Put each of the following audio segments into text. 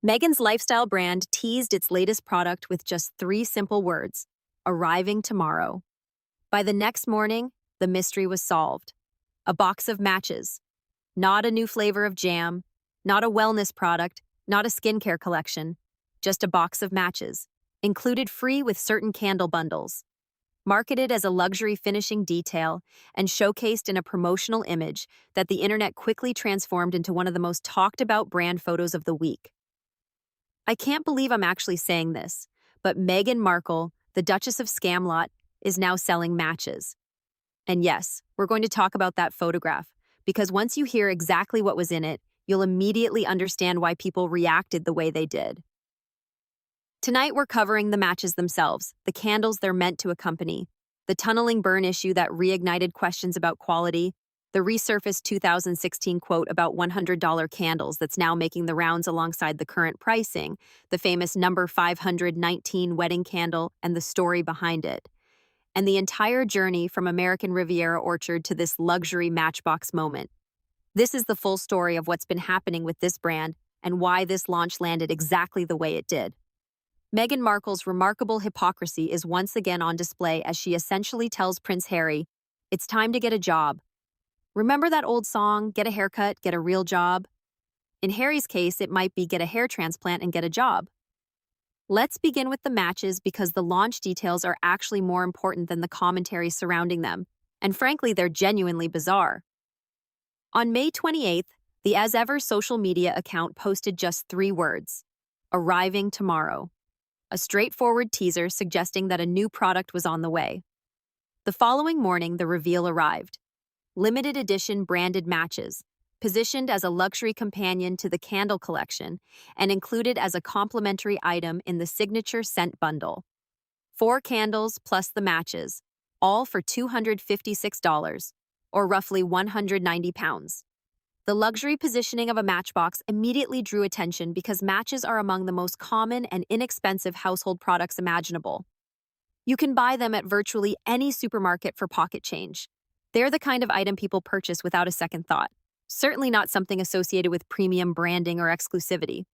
Meghan's lifestyle brand teased its latest product with just three simple words: arriving tomorrow. By the next morning, the mystery was solved. A box of matches. Not a new flavor of jam, not a wellness product, not a skincare collection, just a box of matches, included free with certain candle bundles. Marketed as a luxury finishing detail and showcased in a promotional image that the internet quickly transformed into one of the most talked about brand photos of the week. I can't believe I'm actually saying this, but Meghan Markle, the Duchess of Scamlot, is now selling matches. And yes, we're going to talk about that photograph, because once you hear exactly what was in it, you'll immediately understand why people reacted the way they did. Tonight, we're covering the matches themselves, the candles they're meant to accompany, the tunneling burn issue that reignited questions about quality, the resurfaced 2016 quote about $100 candles that's now making the rounds alongside the current pricing, the famous number 519 wedding candle, and the story behind it, and the entire journey from American Riviera Orchard to this luxury matchbox moment. This is the full story of what's been happening with this brand and why this launch landed exactly the way it did. Meghan Markle's remarkable hypocrisy is once again on display as she essentially tells Prince Harry, "It's time to get a job. Remember that old song, get a haircut, get a real job?" In Harry's case, it might be get a hair transplant and get a job. Let's begin with the matches because the launch details are actually more important than the commentary surrounding them, and frankly, they're genuinely bizarre. On May 28th, the As Ever social media account posted just three words: arriving tomorrow. A straightforward teaser suggesting that a new product was on the way. The following morning, the reveal arrived. Limited edition branded matches, positioned as a luxury companion to the candle collection and included as a complimentary item in the signature scent bundle. 4 candles plus the matches, all for $256, or roughly 190 pounds. The luxury positioning of a matchbox immediately drew attention because matches are among the most common and inexpensive household products imaginable. You can buy them at virtually any supermarket for pocket change. They're the kind of item people purchase without a second thought, certainly not something associated with premium branding or exclusivity.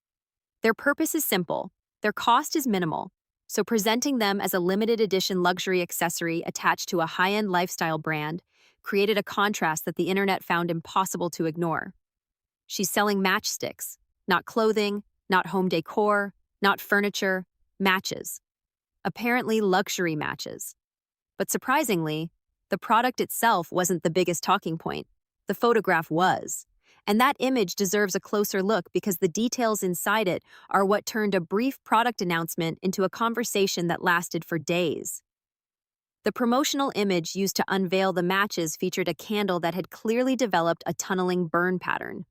Their purpose is simple, their cost is minimal, so presenting them as a limited edition luxury accessory attached to a high-end lifestyle brand created a contrast that the internet found impossible to ignore. She's selling matchsticks, not clothing, not home decor, not furniture, matches. Apparently luxury matches. But surprisingly, the product itself wasn't the biggest talking point. The photograph was. And that image deserves a closer look because the details inside it are what turned a brief product announcement into a conversation that lasted for days. The promotional image used to unveil the matches featured a candle that had clearly developed a tunneling burn pattern.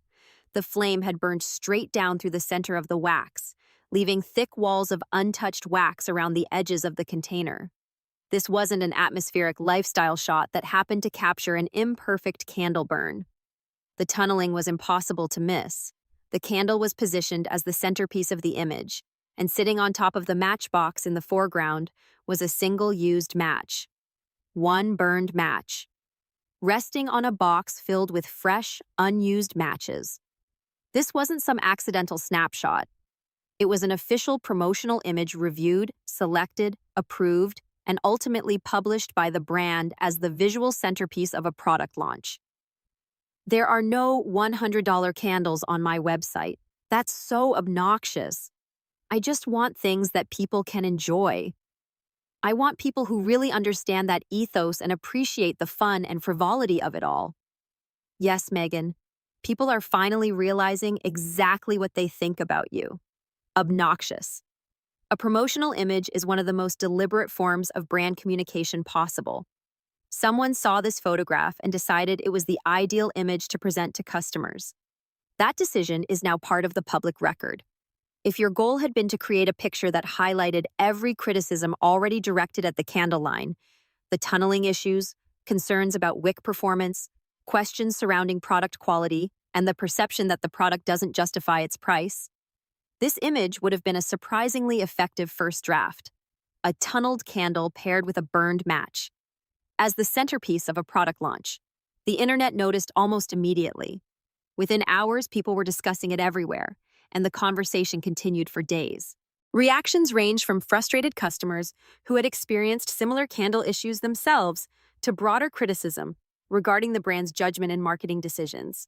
The flame had burned straight down through the center of the wax, leaving thick walls of untouched wax around the edges of the container. This wasn't an atmospheric lifestyle shot that happened to capture an imperfect candle burn. The tunneling was impossible to miss. The candle was positioned as the centerpiece of the image, and sitting on top of the matchbox in the foreground was a single-used match. One burned match, resting on a box filled with fresh, unused matches. This wasn't some accidental snapshot. It was an official promotional image reviewed, selected, approved, and ultimately published by the brand as the visual centerpiece of a product launch. There are no $100 candles on my website. That's so obnoxious. I just want things that people can enjoy. I want people who really understand that ethos and appreciate the fun and frivolity of it all. Yes, Meghan, people are finally realizing exactly what they think about you. Obnoxious. A promotional image is one of the most deliberate forms of brand communication possible. Someone saw this photograph and decided it was the ideal image to present to customers. That decision is now part of the public record. If your goal had been to create a picture that highlighted every criticism already directed at the candle line, the tunneling issues, concerns about wick performance, questions surrounding product quality, and the perception that the product doesn't justify its price, this image would have been a surprisingly effective first draft. A tunneled candle paired with a burned match. As the centerpiece of a product launch, the internet noticed almost immediately. Within hours, people were discussing it everywhere, and the conversation continued for days. Reactions ranged from frustrated customers who had experienced similar candle issues themselves to broader criticism regarding the brand's judgment and marketing decisions.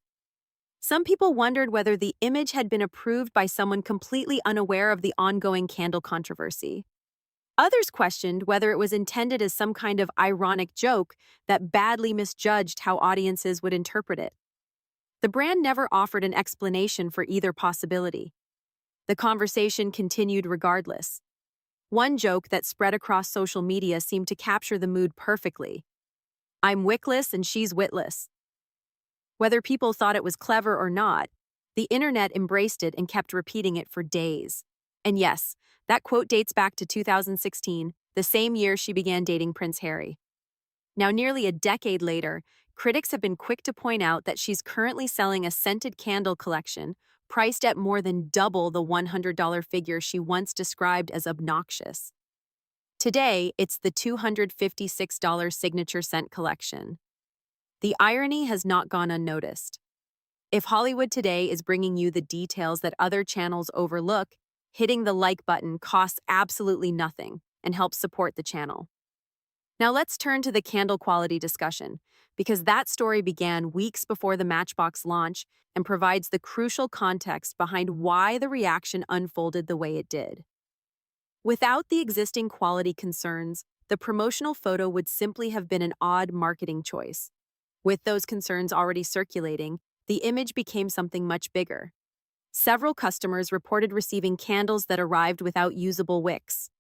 Some people wondered whether the image had been approved by someone completely unaware of the ongoing candle controversy. Others questioned whether it was intended as some kind of ironic joke that badly misjudged how audiences would interpret it. The brand never offered an explanation for either possibility. The conversation continued regardless. One joke that spread across social media seemed to capture the mood perfectly. "I'm wickless and she's witless." Whether people thought it was clever or not, the internet embraced it and kept repeating it for days. And yes, that quote dates back to 2016, the same year she began dating Prince Harry. Now, nearly a decade later, critics have been quick to point out that she's currently selling a scented candle collection priced at more than double the $100 figure she once described as obnoxious. Today, it's the $256 signature scent collection. The irony has not gone unnoticed. If Hollywood Today is bringing you the details that other channels overlook, hitting the like button costs absolutely nothing and helps support the channel. Now let's turn to the candle quality discussion, because that story began weeks before the Matchbox launch and provides the crucial context behind why the reaction unfolded the way it did. Without the existing quality concerns, the promotional photo would simply have been an odd marketing choice. With those concerns already circulating, the image became something much bigger. Several customers reported receiving candles that arrived without usable wicks.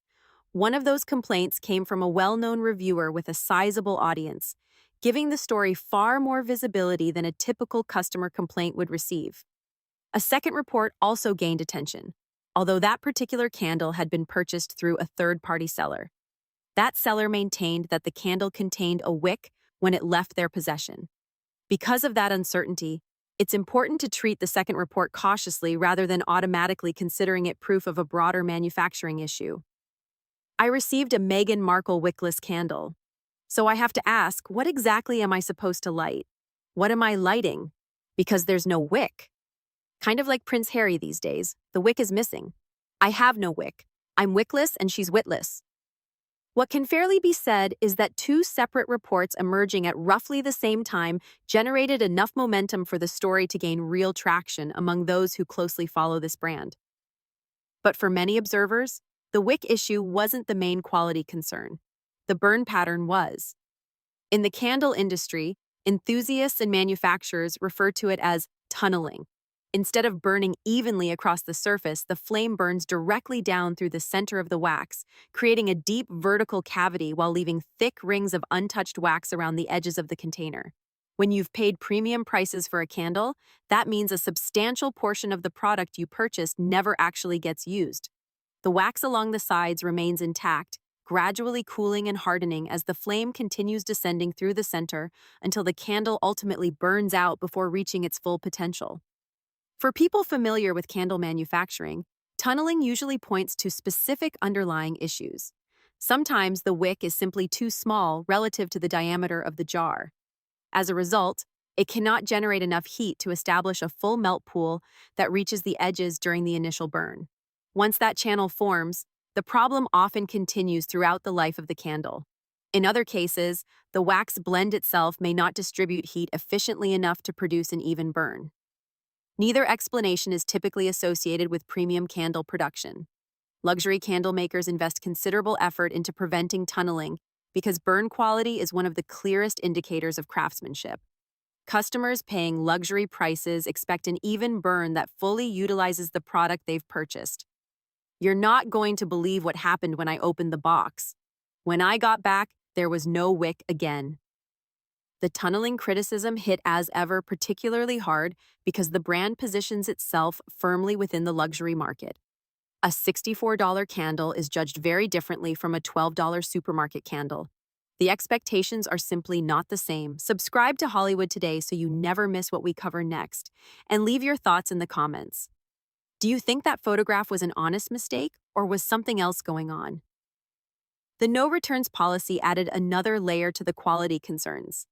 One of those complaints came from a well-known reviewer with a sizable audience, giving the story far more visibility than a typical customer complaint would receive. A second report also gained attention, although that particular candle had been purchased through a third-party seller. That seller maintained that the candle contained a wick when it left their possession. Because of that uncertainty, it's important to treat the second report cautiously rather than automatically considering it proof of a broader manufacturing issue. I received a Meghan Markle wickless candle. So I have to ask, what exactly am I supposed to light? What am I lighting? Because there's no wick. Kind of like Prince Harry these days, the wick is missing. I have no wick. I'm wickless and she's witless. What can fairly be said is that two separate reports emerging at roughly the same time generated enough momentum for the story to gain real traction among those who closely follow this brand. But for many observers, the wick issue wasn't the main quality concern. The burn pattern was. In the candle industry, enthusiasts and manufacturers refer to it as tunneling. Instead of burning evenly across the surface, the flame burns directly down through the center of the wax, creating a deep vertical cavity while leaving thick rings of untouched wax around the edges of the container. When you've paid premium prices for a candle, that means a substantial portion of the product you purchased never actually gets used. The wax along the sides remains intact, gradually cooling and hardening as the flame continues descending through the center until the candle ultimately burns out before reaching its full potential. For people familiar with candle manufacturing, tunneling usually points to specific underlying issues. Sometimes the wick is simply too small relative to the diameter of the jar. As a result, it cannot generate enough heat to establish a full melt pool that reaches the edges during the initial burn. Once that channel forms, the problem often continues throughout the life of the candle. In other cases, the wax blend itself may not distribute heat efficiently enough to produce an even burn. Neither explanation is typically associated with premium candle production. Luxury candle makers invest considerable effort into preventing tunneling because burn quality is one of the clearest indicators of craftsmanship. Customers paying luxury prices expect an even burn that fully utilizes the product they've purchased. You're not going to believe what happened when I opened the box. When I got back, there was no wick again. The tunneling criticism hit As Ever particularly hard because the brand positions itself firmly within the luxury market. A $64 candle is judged very differently from a $12 supermarket candle. The expectations are simply not the same. Subscribe to Hollywood Today so you never miss what we cover next, and leave your thoughts in the comments. Do you think that photograph was an honest mistake, or was something else going on? The no returns policy added another layer to the quality concerns.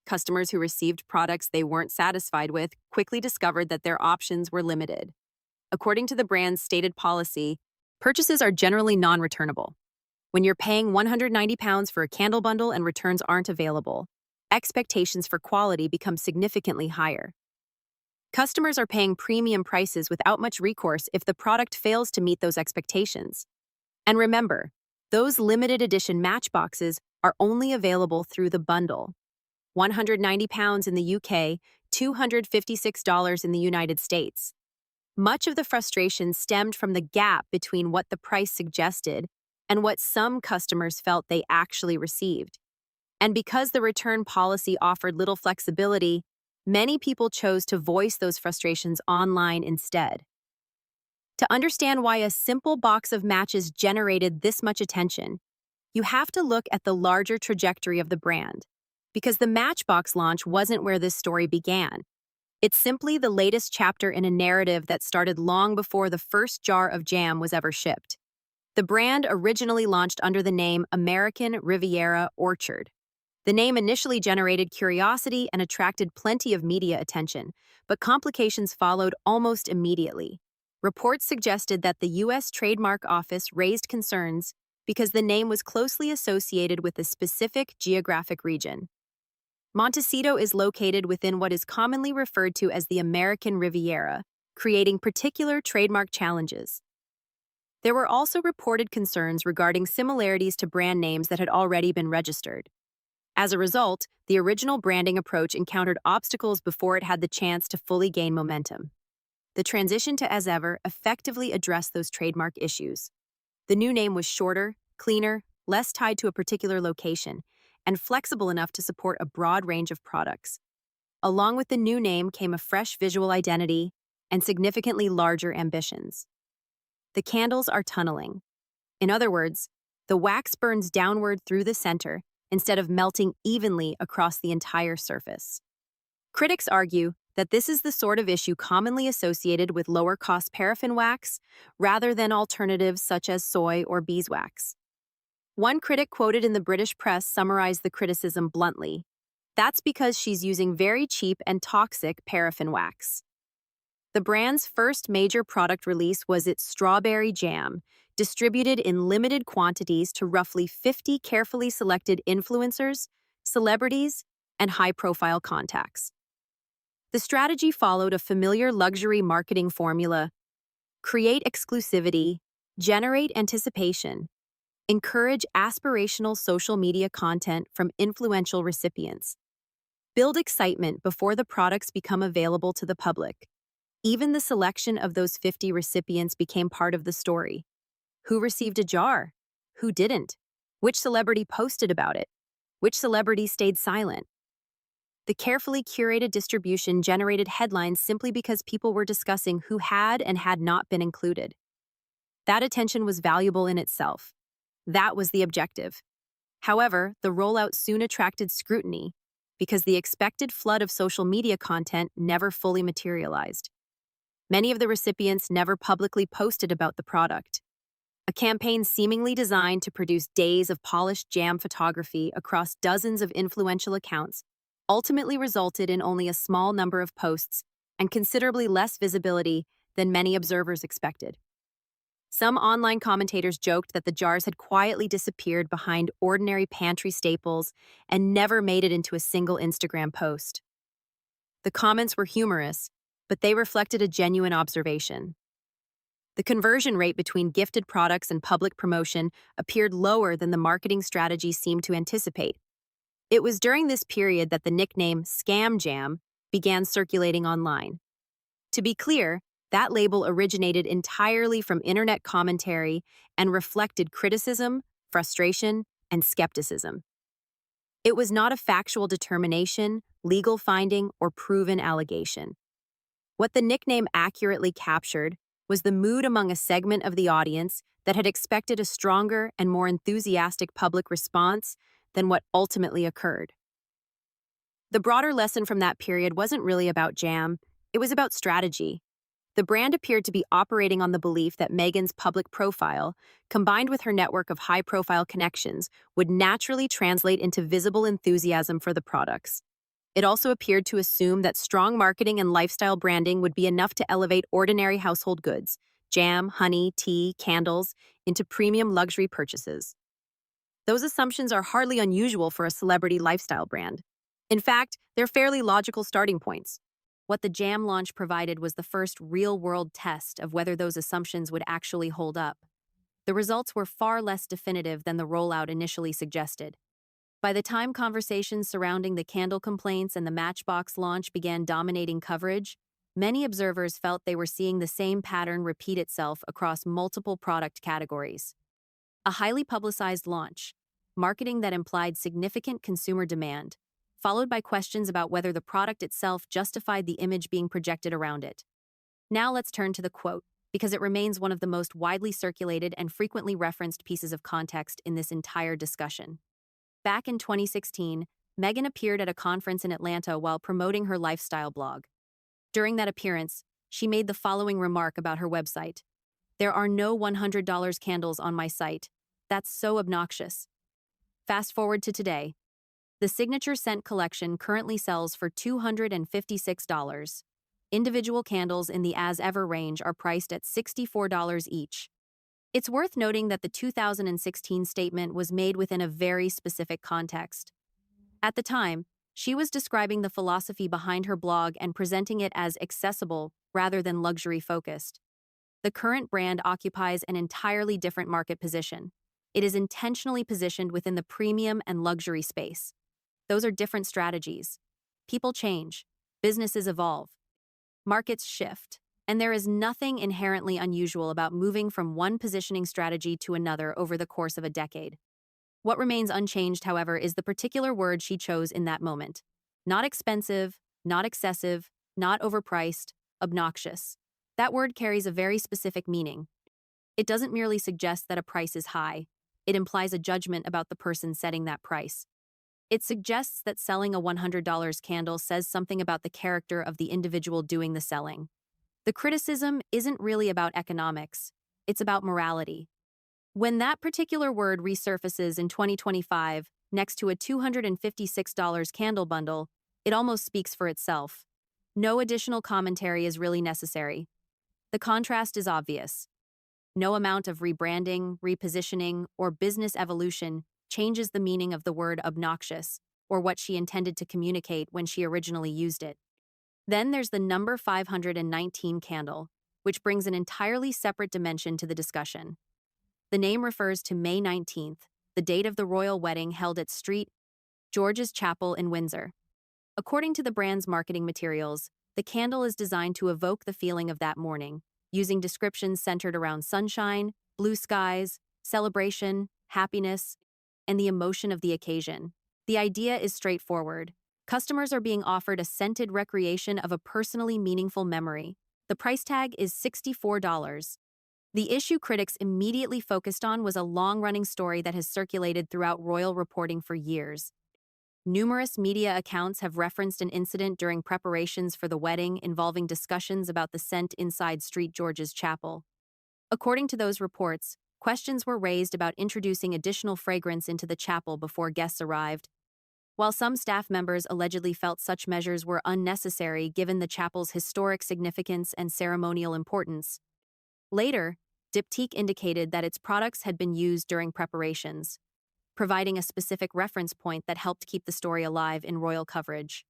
Customers who received products they weren't satisfied with quickly discovered that their options were limited. according to the brand's stated policy, purchases are generally non-returnable. When you're paying £190 for a candle bundle and returns aren't available, expectations for quality become significantly higher. Customers are paying premium prices without much recourse if the product fails to meet those expectations. And remember, those limited edition matchboxes are only available through the bundle. £190 in the UK, $256 in the United States. Much of the frustration stemmed from the gap between what the price suggested and what some customers felt they actually received. And because the return policy offered little flexibility, many people chose to voice those frustrations online instead. To understand why a simple box of matches generated this much attention, you have to look at the larger trajectory of the brand. Because the Matchbox launch wasn't where this story began. It's simply the latest chapter in a narrative that started long before the first jar of jam was ever shipped. The brand originally launched under the name American Riviera Orchard. The name initially generated curiosity and attracted plenty of media attention, but complications followed almost immediately. Reports suggested that the U.S. Trademark Office raised concerns because the name was closely associated with a specific geographic region. Montecito is located within what is commonly referred to as the American Riviera, creating particular trademark challenges. There were also reported concerns regarding similarities to brand names that had already been registered. As a result, the original branding approach encountered obstacles before it had the chance to fully gain momentum. The transition to As Ever effectively addressed those trademark issues. The new name was shorter, cleaner, less tied to a particular location, and flexible enough to support a broad range of products. Along with the new name came a fresh visual identity and significantly larger ambitions. The candles are tunneling. In other words, the wax burns downward through the center instead of melting evenly across the entire surface. Critics argue that this is the sort of issue commonly associated with lower-cost paraffin wax rather than alternatives such as soy or beeswax. One critic quoted in the British press summarized the criticism bluntly. That's because she's using very cheap and toxic paraffin wax. The brand's first major product release was its strawberry jam, distributed in limited quantities to roughly 50 carefully selected influencers, celebrities, and high-profile contacts. The strategy followed a familiar luxury marketing formula: create exclusivity, generate anticipation, encourage aspirational social media content from influential recipients, build excitement before the products become available to the public. Even the selection of those 50 recipients became part of the story. Who received a jar? Who didn't? Which celebrity posted about it? Which celebrity stayed silent? The carefully curated distribution generated headlines simply because people were discussing who had and had not been included. That attention was valuable in itself. That was the objective. However, the rollout soon attracted scrutiny because the expected flood of social media content never fully materialized. Many of the recipients never publicly posted about the product. A campaign seemingly designed to produce days of polished jam photography across dozens of influential accounts ultimately resulted in only a small number of posts and considerably less visibility than many observers expected. Some online commentators joked that the jars had quietly disappeared behind ordinary pantry staples and never made it into a single Instagram post. The comments were humorous, but they reflected a genuine observation. The conversion rate between gifted products and public promotion appeared lower than the marketing strategy seemed to anticipate. It was during this period that the nickname Scam Jam began circulating online. To be clear, that label originated entirely from internet commentary and reflected criticism, frustration, and skepticism. It was not a factual determination, legal finding, or proven allegation. What the nickname accurately captured was the mood among a segment of the audience that had expected a stronger and more enthusiastic public response than what ultimately occurred. The broader lesson from that period wasn't really about jam, it was about strategy. The brand appeared to be operating on the belief that Meghan's public profile, combined with her network of high-profile connections, would naturally translate into visible enthusiasm for the products. It also appeared to assume that strong marketing and lifestyle branding would be enough to elevate ordinary household goods, jam, honey, tea, candles, into premium luxury purchases. Those assumptions are hardly unusual for a celebrity lifestyle brand. In fact, they're fairly logical starting points. What the jam launch provided was the first real-world test of whether those assumptions would actually hold up. The results were far less definitive than the rollout initially suggested. By the time conversations surrounding the candle complaints and the Matchbox launch began dominating coverage, many observers felt they were seeing the same pattern repeat itself across multiple product categories. A highly publicized launch, marketing that implied significant consumer demand, followed by questions about whether the product itself justified the image being projected around it. Now let's turn to the quote, because it remains one of the most widely circulated and frequently referenced pieces of context in this entire discussion. Back in 2016, Meghan appeared at a conference in Atlanta while promoting her lifestyle blog. During that appearance, she made the following remark about her website. "There are no $100 candles on my site. That's so obnoxious." Fast forward to today. The Signature Scent collection currently sells for $256. Individual candles in the As Ever range are priced at $64 each. It's worth noting that the 2016 statement was made within a very specific context. At the time, she was describing the philosophy behind her blog and presenting it as accessible rather than luxury-focused. The current brand occupies an entirely different market position. It is intentionally positioned within the premium and luxury space. Those are different strategies. People change. Businesses evolve. Markets shift. And there is nothing inherently unusual about moving from one positioning strategy to another over the course of a decade. What remains unchanged, however, is the particular word she chose in that moment. Not expensive, not excessive, not overpriced, obnoxious. That word carries a very specific meaning. It doesn't merely suggest that a price is high. It implies a judgment about the person setting that price. It suggests that selling a $100 candle says something about the character of the individual doing the selling. The criticism isn't really about economics, it's about morality. When that particular word resurfaces in 2025 next to a $256 candle bundle, it almost speaks for itself. No additional commentary is really necessary. The contrast is obvious. No amount of rebranding, repositioning, or business evolution changes the meaning of the word obnoxious or what she intended to communicate when she originally used it. Then there's the number 519 candle, which brings an entirely separate dimension to the discussion. The name refers to May 19th, the date of the royal wedding held at St. George's Chapel in Windsor. According to the brand's marketing materials, the candle is designed to evoke the feeling of that morning, using descriptions centered around sunshine, blue skies, celebration, happiness, and the emotion of the occasion. The idea is straightforward. Customers are being offered a scented recreation of a personally meaningful memory. The price tag is $64. The issue critics immediately focused on was a long-running story that has circulated throughout royal reporting for years. Numerous media accounts have referenced an incident during preparations for the wedding involving discussions about the scent inside St. George's Chapel. According to those reports, questions were raised about introducing additional fragrance into the chapel before guests arrived. While some staff members allegedly felt such measures were unnecessary given the chapel's historic significance and ceremonial importance. Later, Deepens indicated that its products had been used during preparations, providing a specific reference point that helped keep the story alive in royal coverage.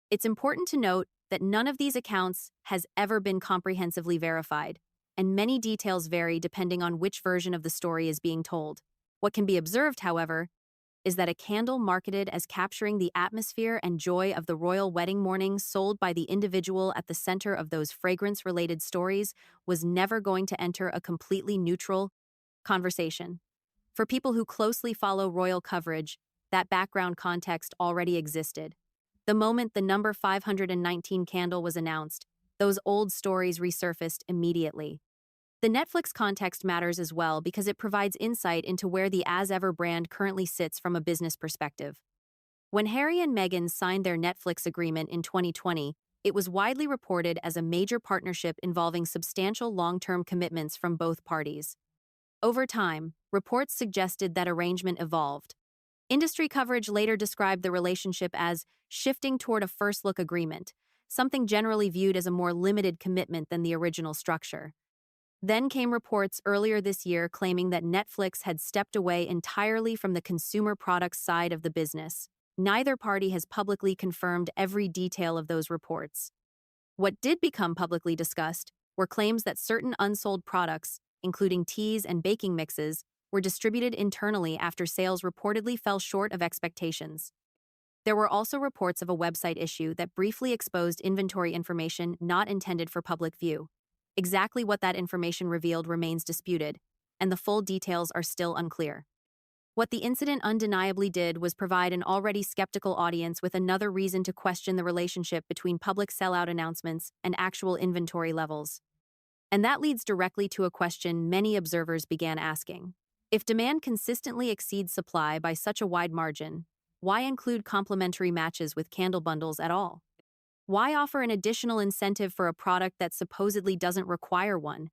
It's important to note that none of these accounts has ever been comprehensively verified, and many details vary depending on which version of the story is being told. What can be observed, however, is that a candle marketed as capturing the atmosphere and joy of the royal wedding morning sold by the individual at the center of those fragrance-related stories was never going to enter a completely neutral conversation. For people who closely follow royal coverage, that background context already existed. The moment the number 519 candle was announced, those old stories resurfaced immediately. The Netflix context matters as well because it provides insight into where the As Ever brand currently sits from a business perspective. When Harry and Meghan signed their Netflix agreement in 2020, it was widely reported as a major partnership involving substantial long-term commitments from both parties. Over time, reports suggested that arrangement evolved. Industry coverage later described the relationship as shifting toward a first-look agreement, something generally viewed as a more limited commitment than the original structure. Then came reports earlier this year claiming that Netflix had stepped away entirely from the consumer products side of the business. Neither party has publicly confirmed every detail of those reports. What did become publicly discussed were claims that certain unsold products, including teas and baking mixes, were distributed internally after sales reportedly fell short of expectations. There were also reports of a website issue that briefly exposed inventory information not intended for public view. Exactly what that information revealed remains disputed, and the full details are still unclear. What the incident undeniably did was provide an already skeptical audience with another reason to question the relationship between public sellout announcements and actual inventory levels. And that leads directly to a question many observers began asking. If demand consistently exceeds supply by such a wide margin, why include complementary matches with candle bundles at all? Why offer an additional incentive for a product that supposedly doesn't require one?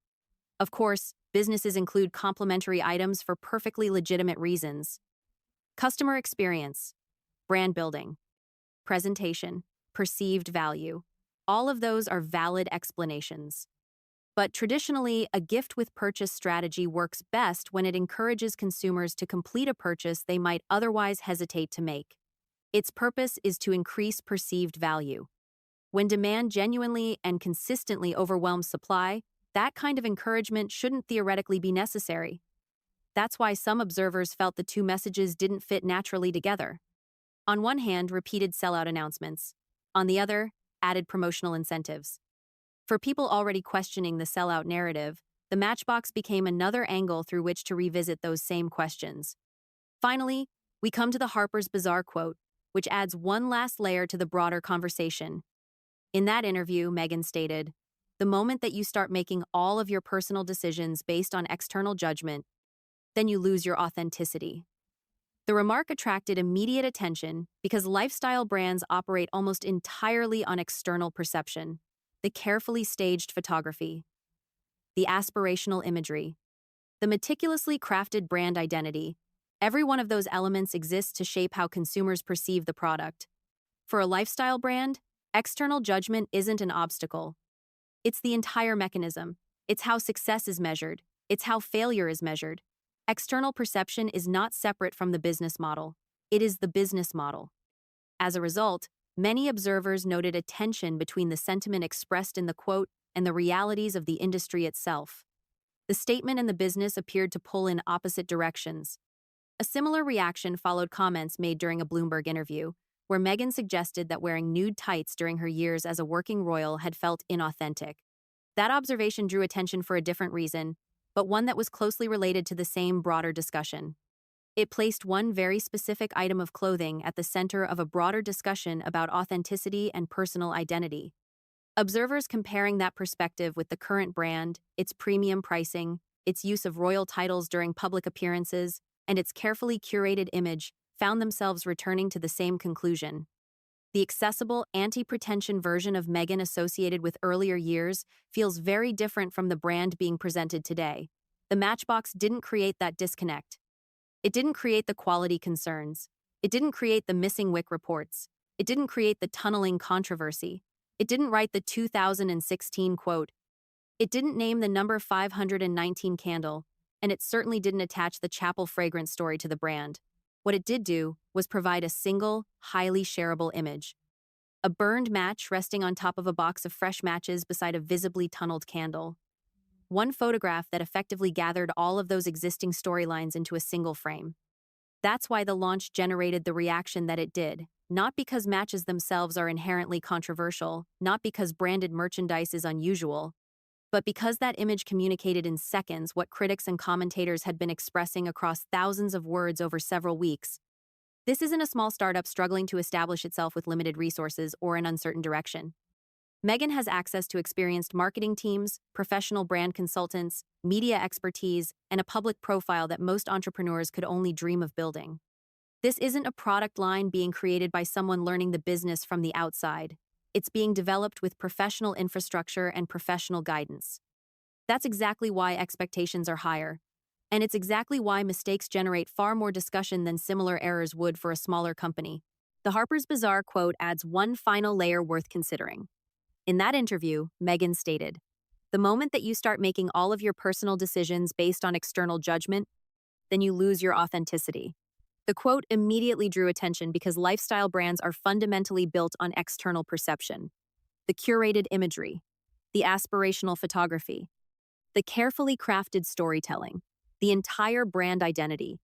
Of course, businesses include complementary items for perfectly legitimate reasons. Customer experience, brand building, presentation, perceived value. All of those are valid explanations. But traditionally, a gift with purchase strategy works best when it encourages consumers to complete a purchase they might otherwise hesitate to make. Its purpose is to increase perceived value. When demand genuinely and consistently overwhelms supply, that kind of encouragement shouldn't theoretically be necessary. That's why some observers felt the two messages didn't fit naturally together. On one hand, repeated sellout announcements. On the other, added promotional incentives. For people already questioning the sellout narrative, the Matchbox became another angle through which to revisit those same questions. Finally, we come to the Harper's Bazaar quote, which adds one last layer to the broader conversation. In that interview, Meghan stated, "The moment that you start making all of your personal decisions based on external judgment, then you lose your authenticity." The remark attracted immediate attention because lifestyle brands operate almost entirely on external perception, the carefully staged photography, the aspirational imagery, the meticulously crafted brand identity. Every one of those elements exists to shape how consumers perceive the product. For a lifestyle brand, external judgment isn't an obstacle. It's the entire mechanism. It's how success is measured. It's how failure is measured. External perception is not separate from the business model. It is the business model. As a result, many observers noted a tension between the sentiment expressed in the quote and the realities of the industry itself. The statement and the business appeared to pull in opposite directions. A similar reaction followed comments made during a Bloomberg interview, where Meghan suggested that wearing nude tights during her years as a working royal had felt inauthentic. That observation drew attention for a different reason, but one that was closely related to the same broader discussion. It placed one very specific item of clothing at the center of a broader discussion about authenticity and personal identity. Observers comparing that perspective with the current brand, its premium pricing, its use of royal titles during public appearances, and its carefully curated image, found themselves returning to the same conclusion. The accessible, anti-pretension version of Meghan associated with earlier years feels very different from the brand being presented today. The Matchbox didn't create that disconnect. It didn't create the quality concerns. It didn't create the missing wick reports. It didn't create the tunneling controversy. It didn't write the 2016 quote. It didn't name the number 519 candle, and it certainly didn't attach the chapel fragrance story to the brand. What it did do was provide a single, highly shareable image. A burned match resting on top of a box of fresh matches beside a visibly tunneled candle. One photograph that effectively gathered all of those existing storylines into a single frame. That's why the launch generated the reaction that it did, not because matches themselves are inherently controversial, not because branded merchandise is unusual, but because that image communicated in seconds what critics and commentators had been expressing across thousands of words over several weeks. This isn't a small startup struggling to establish itself with limited resources or an uncertain direction. Meghan has access to experienced marketing teams, professional brand consultants, media expertise, and a public profile that most entrepreneurs could only dream of building. This isn't a product line being created by someone learning the business from the outside. It's being developed with professional infrastructure and professional guidance. That's exactly why expectations are higher. And it's exactly why mistakes generate far more discussion than similar errors would for a smaller company. The Harper's Bazaar quote adds one final layer worth considering. In that interview, Meghan stated, "The moment that you start making all of your personal decisions based on external judgment, then you lose your authenticity." The quote immediately drew attention because lifestyle brands are fundamentally built on external perception. The curated imagery, the aspirational photography, the carefully crafted storytelling, the entire brand identity.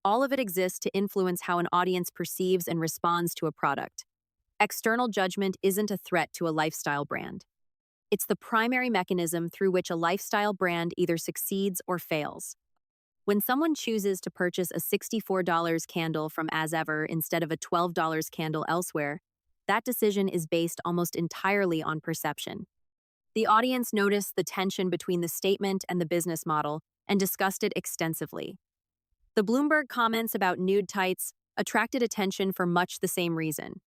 All of it exists to influence how an audience perceives and responds to a product. External judgment isn't a threat to a lifestyle brand. It's the primary mechanism through which a lifestyle brand either succeeds or fails. When someone chooses to purchase a $64 candle from As Ever instead of a $12 candle elsewhere, that decision is based almost entirely on perception. The audience noticed the tension between the statement and the business model and discussed it extensively. The Bloomberg comments about nude tights attracted attention for much the same reason.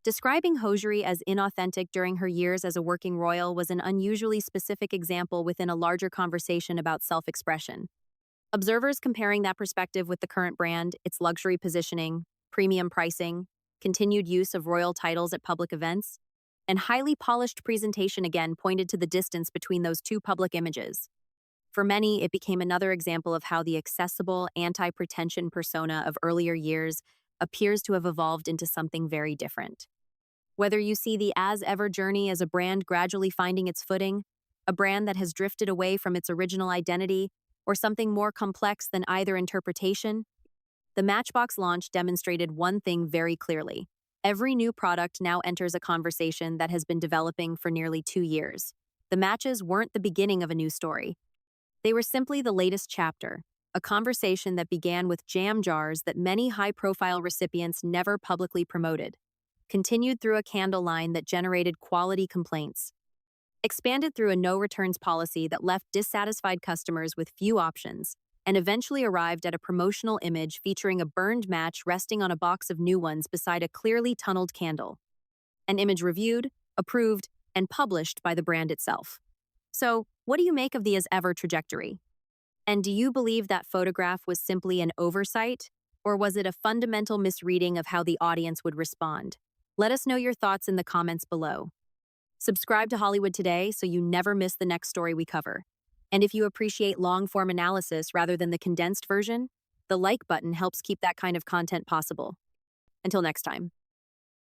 Describing hosiery as inauthentic during her years as a working royal was an unusually specific example within a larger conversation about self-expression. Observers comparing that perspective with the current brand, its luxury positioning, premium pricing, continued use of royal titles at public events, and highly polished presentation again pointed to the distance between those two public images. For many, it became another example of how the accessible, anti-pretension persona of earlier years appears to have evolved into something very different. Whether you see the As Ever journey as a brand gradually finding its footing, a brand that has drifted away from its original identity, or something more complex than either interpretation, the Matchbox launch demonstrated one thing very clearly. Every new product now enters a conversation that has been developing for nearly 2 years. The matches weren't the beginning of a new story. They were simply the latest chapter, a conversation that began with jam jars that many high-profile recipients never publicly promoted, continued through a candle line that generated quality complaints, expanded through a no-returns policy that left dissatisfied customers with few options, and eventually arrived at a promotional image featuring a burned match resting on a box of new ones beside a clearly tunneled candle. An image reviewed, approved, and published by the brand itself. So, what do you make of the As Ever trajectory? And do you believe that photograph was simply an oversight, or was it a fundamental misreading of how the audience would respond? Let us know your thoughts in the comments below. Subscribe to Hollywood Today so you never miss the next story we cover. And if you appreciate long-form analysis rather than the condensed version, the like button helps keep that kind of content possible. Until next time.